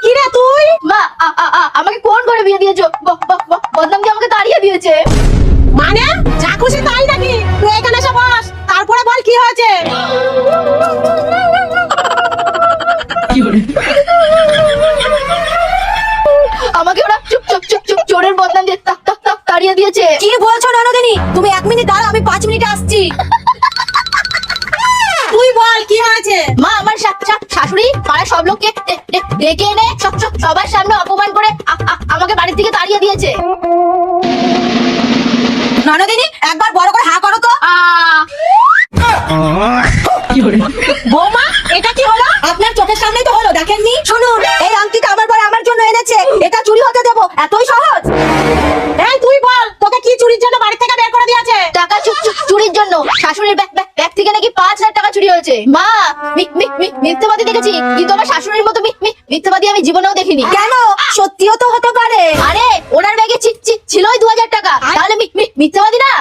কি রে তুই? মা আমাকে কোন করে বিয়ে দিয়েছো? বদনাম দিয়ে আমাকে তাড়িয়ে দিয়েছে। মানে যা খুশি তাই নাকি? তুই এখানে এসে বস, তারপরে বল কি হয়েছে। আমাকে ওরা চুপ চুপ চুপ চুপ চোরের বদনাম দিয়ে তাড়িয়ে দিয়েছে। কি বলছো ননদিনী? তুমি 1 মিনিট দাঁড়াও, আমি 5 মিনিটে আসছি। তুই বল কি হয়েছে। মা আমার শাশুড়ি পাড়ার সব লোককে ডেকে এনে সবার সামনে অপমান করে আমাকে বাড়ির থেকে তাড়িয়ে দিয়েছে। ননদিনী একবার বড় করে হা করো তো। বৌমা এটা কি হলো? আপনার চোখের সামনেই তো হলো, দেখেননি? শুনুন, এই আংটিটা আমার বর আমার জন্য এনেছে, এটা চুরি হতে দেবো? এতই সহজ? এই তুই বল, তোকে কি চুরির জন্য বাড়ি থেকে বের করে দিয়েছে? টাকা চুরির জন্য। শাশুড়ির ব্যাগ থেকে নাকি 5,000 টাকা চুরি হয়েছে। মা মিথ্যাবাদী দেখেছি, কিন্তু আমার শাশুড়ির মতো মিথ্যাবাদী আমি জীবনেও দেখিনি। কেন? সত্যিও তো হতে পারে। আরে ওনার ব্যাগে ছিলই 2,000 টাকা, তাহলে মিথ্যাবাদী না?